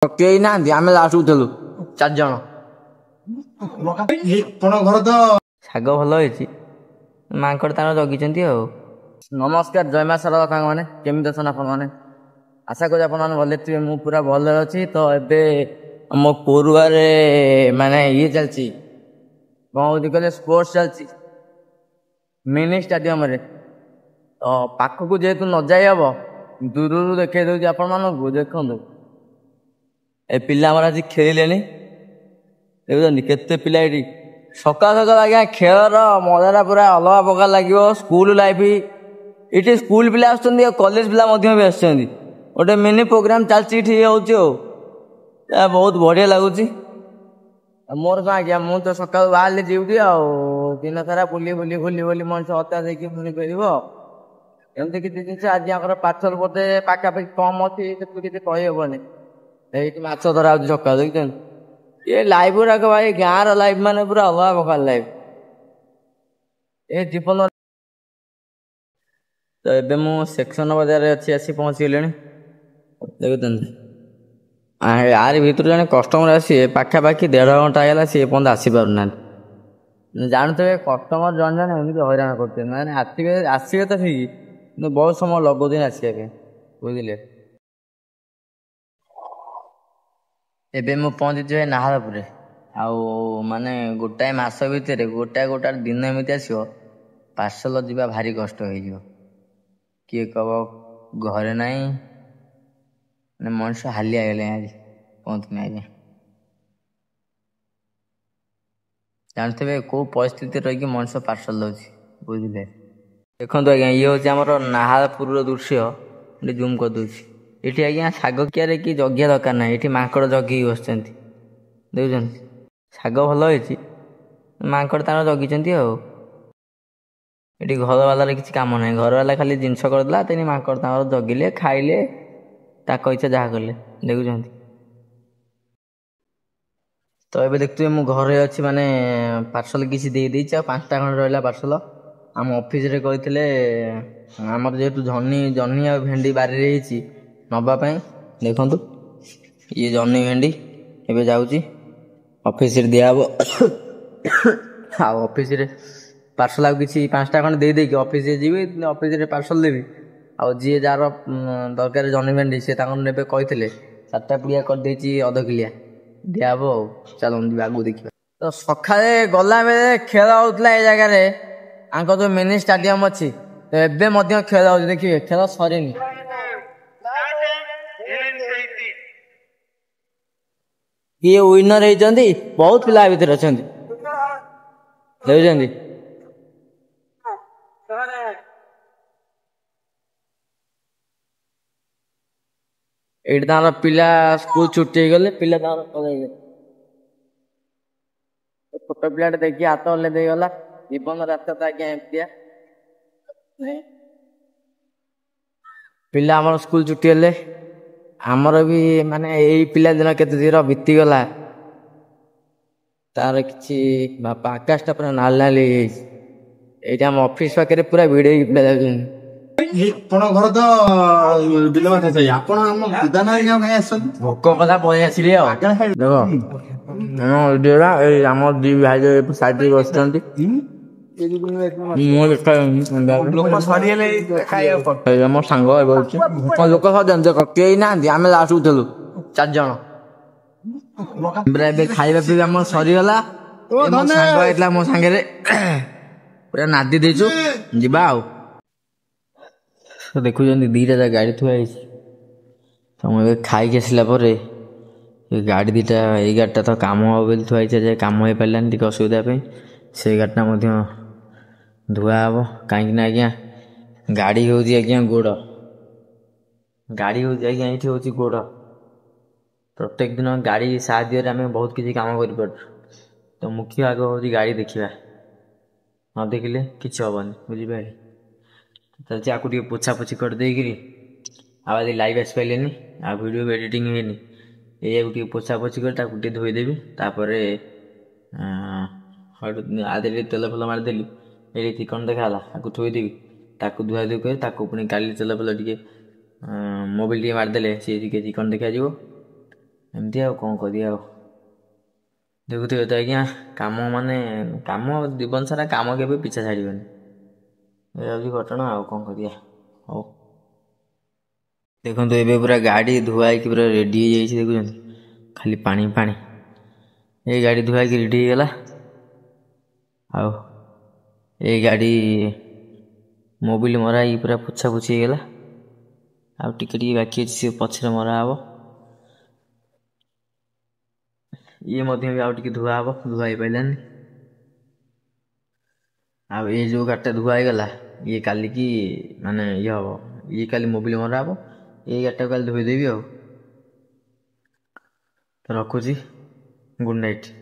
କେହି ନାହାନ୍ତି, ଆମେ ଲାଷ୍ଟକୁ ଥିଲୁ 4 ଜଣ। ଶାଗ ଭଲ ହେଇଛି, ମାଙ୍କଡ଼ ତାଙ୍କର ଜଗିଛନ୍ତି ଆଉ। ନମସ୍କାର, ଜୟ ମା ଶାରଳା ସାଙ୍ଗମାନେ, କେମିତି ଅଛନ୍ତି ଆପଣମାନେ? ଆଶା କରୁଛି ଆପଣମାନେ ଭଲ ଥିବେ। ମୁଁ ପୁରା ଭଲରେ ଅଛି। ତ ଏବେ ଆମ ପୋରୁଆରେ ମାନେ ଇଏ ଚାଲିଛି, କ'ଣ ହେଉଛି କହିଲେ, ସ୍ପୋର୍ଟସ୍ ଚାଲିଛି ମିନି ଷ୍ଟାଡିୟମରେ। ତ ପାଖକୁ ଯେହେତୁ ନ ଯାଇ ହବ, ଦୂରରୁ ଦେଖେଇ ଦେଉଛି ଆପଣମାନଙ୍କୁ। ଦେଖନ୍ତୁ, ଏ ପିଲା ଆମର ଆଜି ଖେଳିଲେଣି, ଦେଖୁଛନ୍ତି କେତେ ପିଲା ଏଠି। ସକାଳ ସକାଳ ଆଜ୍ଞା ଖେଳର ମଜାଟା ପୁରା ଅଲଗା ପ୍ରକାର ଲାଗିବ। ସ୍କୁଲ ଲାଇଫ୍, ଏଠି ସ୍କୁଲ ପିଲା ଆସୁଛନ୍ତି ଆଉ କଲେଜ ପିଲା ମଧ୍ୟ ବି ଆସୁଛନ୍ତି। ଗୋଟେ ମିନି ପ୍ରୋଗ୍ରାମ ଚାଲିଛି ଏଠି ହେଉଛି ଆଉ, ବହୁତ ବଢ଼ିଆ ଲାଗୁଛି। ମୋର କ'ଣ ଆଜ୍ଞା, ମୁଁ ତ ସକାଳୁ ବାହାରିଲି ଡ୍ୟୁଟି, ଆଉ ଦିନ ସାରା ବୁଲି ବୁଲି ବୁଲି ବୁଲି ମଣିଷ ହତା ଦେଇକି ପୁଣି ଫେରିବ। ଏମିତି କିଛି ଜିନିଷ ଆଜି ଆମର ପାର୍ସଲ ବୋଧେ ପାଖାପାଖି କମ୍ ଅଛି, ସେଠୁ କିଛି କହିହେବନି। ଏଇଠି ମାଛ ଧରା ହଉଛି ସକାଳୁ, ଦେଖିଛନ୍ତି। ଏ ଲାଇଫ୍ ଗୁଡ଼ାକ ଭାଇ, ଗାଁର ଲାଇଫ୍ ମାନେ ପୁରା ଅଲଗା ପ୍ରକାର ଲାଇଫ୍। ଏ ଜୀବନ। ତ ଏବେ ମୁଁ ସେକ୍ସନ ବଜାରରେ ଅଛି, ଆସି ପହଞ୍ଚିଗଲିଣି, ଦେଖୁଛନ୍ତି। ଆରି ଭିତରୁ ଜଣେ କଷ୍ଟମର ଆସିବେ, ପାଖାପାଖି 1.5 ଘଣ୍ଟା ହେଇଗଲା, ସିଏ ଏପର୍ଯ୍ୟନ୍ତ ଆସିପାରୁନାହାନ୍ତି। ଜାଣୁଥିବେ କଷ୍ଟମର ଜଣେ ଜଣେ ଏମିତି ହଇରାଣ କରୁଛନ୍ତି, ମାନେ ଆସିବେ ତ ଠିକ୍, କିନ୍ତୁ ବହୁତ ସମୟ ଲଗାଉଛନ୍ତି ଆସିବା ପାଇଁ, ବୁଝିଲେ। ଏବେ ମୁଁ ପହଞ୍ଚିଛି ଭାଇ ନାହାରପୁରରେ। ଆଉ ମାନେ ଗୋଟାଏ ମାସ ଭିତରେ ଗୋଟାଏ ଦିନ ଏମିତି ଆସିବ, ପାର୍ସଲ ଯିବା ଭାରି କଷ୍ଟ ହେଇଯିବ। କିଏ କହିବ ଘରେ ନାହିଁ, ମାନେ ମଣିଷ ହାଲିଆ ହେଇଗଲାଣି ଆଜି ପହଞ୍ଚିନି ଆଜ୍ଞା। ଜାଣିଥିବେ କେଉଁ ପରିସ୍ଥିତିରେ ରହିକି ମଣିଷ ପାର୍ସଲ ଦେଉଛି, ବୁଝିଲେ। ଦେଖନ୍ତୁ ଆଜ୍ଞା, ଇଏ ହେଉଛି ଆମର ନାହାରପୁରର ଦୃଶ୍ୟ। ଟିକେ ଜୁମ୍ କରିଦେଉଛି। ଏଠି ଆଜ୍ଞା ଶାଗ କିଆରେ କି ଜଗିବା ଦରକାର ନାହିଁ, ଏଠି ମାଙ୍କଡ଼ ଜଗିକି ବସିଛନ୍ତି, ଦେଖୁଛନ୍ତି। ଶାଗ ଭଲ ହେଇଛି, ମାଙ୍କଡ଼ ତାଙ୍କର ଜଗିଛନ୍ତି ଆଉ। ଏଠି ଘର ବାଲାର କିଛି କାମ ନାହିଁ, ଘର ବାଲା ଖାଲି ଜିନିଷ କରିଦେଲା, ତେଣି ମାଙ୍କଡ଼ ତାଙ୍କର ଜଗିଲେ, ଖାଇଲେ, ତାଙ୍କ ଇଚ୍ଛା ଯାହା କଲେ, ଦେଖୁଛନ୍ତି। ତ ଏବେ ଦେଖୁଥିବେ ମୁଁ ଘରେ ଅଛି, ମାନେ ପାର୍ସଲ କିଛି ଦେଇଦେଇଛି, ଆଉ 5ଟା ଖଣ୍ଡେ ରହିଲା ପାର୍ସଲ। ଆମ ଅଫିସରେ କହିଥିଲେ, ଆମର ଯେହେତୁ ଜହ୍ନି ଆଉ ଭେଣ୍ଡି ବାରିରେ ହେଇଛି ନେବା ପାଇଁ। ଦେଖନ୍ତୁ, ଇଏ ଜହ୍ନି ଭେଣ୍ଡି ଏବେ ଯାଉଛି ଅଫିସରେ ଦିଆହେବ। ଆଉ ଅଫିସରେ ପାର୍ସଲ ଆଉ କିଛି 5ଟା ଖଣ୍ଡେ ଦେଇଦେଇକି ଅଫିସରେ ଯିବି, ଅଫିସରେ ପାର୍ସଲ ଦେବି। ଆଉ ଯିଏ ଯାହାର ଦରକାର ଜହ୍ନି ଭେଣ୍ଡି, ସେ ତାଙ୍କର ନେବେ କହିଥିଲେ। 4ଟା ପୁଡ଼ିଆ କରିଦେଇଛି, 1/2 କିଲିଆ ଦିଆହେବ ଆଉ। ଚାଲନ୍ତୁ ଯିବା ଆଗକୁ ଦେଖିବା। ତ ସକାଳେ ଗଲାବେଳେ ଖେଳ ହେଉଥିଲା ଏ ଜାଗାରେ, ଆଙ୍କ ଯେଉଁ ମିନି ଷ୍ଟାଡିୟମ ଅଛି। ତ ଏବେ ମଧ୍ୟ ଖେଳ ହେଉଛି, ଦେଖିବେ ଖେଳ ସରିନି। କିଏ ୱିନର ହେଇଛନ୍ତି, ବହୁତ ପିଲା ଭିତରେ ଅଛନ୍ତି, ଦେଖୁଛନ୍ତି। ଏଇଠି ତାଙ୍କର ପିଲା ସ୍କୁଲ ଛୁଟି ହେଇଗଲେ, ପିଲା ତାଙ୍କର ପଳେଇଗଲେ। ଛୋଟ ପିଲାଟେ ଦେଖି ହାତ ହଲେଇ ଦେଇଗଲା, ଜୀବନ ରାସ୍ତା ତ ଆଜ୍ଞା ଏମିତିଆ। ପିଲା ଆମର ସ୍କୁଲ ଛୁଟି ହେଲେ, ଆମର ବି ମାନେ ଏଇ ପିଲାଦିନ କେତେ ଧୀର ବିତିଗଲା, ତାର କିଛି ବାପା। ଆକାଶଟା ପୁରା ନାଲି ନାଲି ହେଇଯାଇଛି। ଏଇଠି ଆମ ଅଫିସ ପାଖରେ ପୁରା ଭିଡ଼ ହେଇକି ପିଲା ଯାଉଛନ୍ତି। ଆପଣଙ୍କ ଘର ତ ବିଲ ମାଛ ଚାଇ, ଆପଣ ଆମ ଦାଦା ନାଇଁ କାଇଁ ଆସନ୍ତି? ଭୋକ କଥା ପଳେଇ ଆସିଲି ଆଉ। ଦେଖ ଏଇ ଆମ 2 ଭାଇ ସାଇଡରେ ବସିଛନ୍ତି। ଲୋକ ସରିଗଲେ ମୋ ସାଙ୍ଗ ଏବେ ଅଛି, ଲୋକ ସରିଯାନ୍ତି। ଦେଖ କେହି ନାହାନ୍ତି, ଆମେ ଲାଷ୍ଟକୁ ଥିଲୁ 4 ଜଣ। ଏବେ ଖାଇବା ପିଇବା ଆମର ସରିଗଲା। ମୋ ସାଙ୍ଗ ହେଇଥିଲା ମୋ ସାଙ୍ଗରେ, ପୁରା ନାଦି ଦେଇଛୁ, ଯିବା ଆଉ। ଦେଖୁଛନ୍ତି 2ଟା ଗାଡ଼ି ଥୁଆ ହେଇଛି। ତ ମୁଁ ଏବେ ଖାଇକି ଆସିଲା ପରେ ଏ ଗାଡ଼ି 2ଟା, ଏଇ ଗାଡ଼ିଟା ତ କାମ ହେବ ବୋଲି ଥୁଆ ହେଇଛି, ଯେ କାମ ହେଇପାରିଲାନି ଟିକେ ଅସୁବିଧା ପାଇଁ। ସେଇ ଗାଡ଼ିଟା ମଧ୍ୟ ଧୁଆ ହେବ, କାହିଁକିନା ଆଜ୍ଞା ଗାଡ଼ି ହେଉଛି ଆଜ୍ଞା ଗୋଡ଼, ଗାଡ଼ି ହେଉଛି ଆଜ୍ଞା ଏଇଠି ହେଉଛି ଗୋଡ଼। ପ୍ରତ୍ୟେକ ଦିନ ଗାଡ଼ି ସାହାଯ୍ୟରେ ଆମେ ବହୁତ କିଛି କାମ କରିପାରୁଛୁ। ତ ମୁଖ୍ୟ ଆଗ ହେଉଛି ଗାଡ଼ି ଦେଖିବା, ନ ଦେଖିଲେ କିଛି ହେବନି, ବୁଝିପାରିଲେ। ଚାଲିଛି ଆକୁ ଟିକେ ପୋଛାପୋଛି କରିଦେଇକିରି, ଆଉ ଆଜି ଲାଇଭ୍ ଆସିପାରିଲେନି, ଆଉ ଭିଡ଼ିଓ ବି ଏଡ଼ିଟିଂ ହେଇନି, ଏଇଆକୁ ଟିକେ ପୋଛାପୋଛି କରି ତାକୁ ଟିକେ ଧୋଇଦେବି। ତାପରେ ଆଦେହରେ ତେଲ ଫେଲ ମାରିଦେଲି, ଏଇଠି ଚିକଣ ଦେଖାହେଲା, ତାକୁ ଥୋଇଦେବି। ତାକୁ ଧୁଆଧୁଇ କରି ତାକୁ ପୁଣି କାଲି ତେଲ ଫେଲ ଟିକେ ମୋବିଲ ଟିକେ ମାରିଦେଲେ ସିଏ ଟିକେ ଚିକଣ ଦେଖାଯିବ। ଏମିତି ଆଉ କ'ଣ କରିବା ଆଉ। ଦେଖୁଥିବେ ତ ଆଜ୍ଞା, କାମ ମାନେ କାମ ଜୀବନ ସାରା କାମ କେବେ ପିଛା ଛାଡ଼ିବନି। ଏ ହେଉଛି ଘଟଣା ଆଉ କ'ଣ କରିବା। ହଉ ଦେଖନ୍ତୁ ଏବେ ପୁରା ଗାଡ଼ି ଧୁଆ ହେଇକି ପୁରା ରେଡ଼ି ହେଇଯାଇଛି, ଦେଖୁଛନ୍ତି ଖାଲି ପାଣି ପାଣି। ଏଇ ଗାଡ଼ି ଧୁଆ ହେଇକି ରେଡ଼ି ହେଇଗଲା। ଆଉ ଏଇ ଗାଡ଼ି ମୋବିଲ ମରା ହେଇକି ପୁରା ପୋଛାପୋଛି ହେଇଗଲା। ଆଉ ଟିକେ ଟିକେ ବାକି ଅଛି, ସେ ପଛରେ ମରା ହବ। ଇଏ ମଧ୍ୟ ବି ଆଉ ଟିକେ ଧୁଆ ହବ, ଧୁଆ ହେଇପାରିଲାନି। ଆଉ ଏଇ ଯେଉଁ ଗାଡ଼ିଟା ଧୁଆ ହେଇଗଲା, ଇଏ କାଲିକି ମାନେ ଇଏ ହବ, ଇଏ କାଲି ମୋବିଲ ମରା ହବ। ଏଇ ଗାଡ଼ିଟାକୁ କାଲି ଧୋଇଦେବି ଆଉ। ତ ରଖୁଛି, ଗୁଡ୍ ନାଇଟ୍।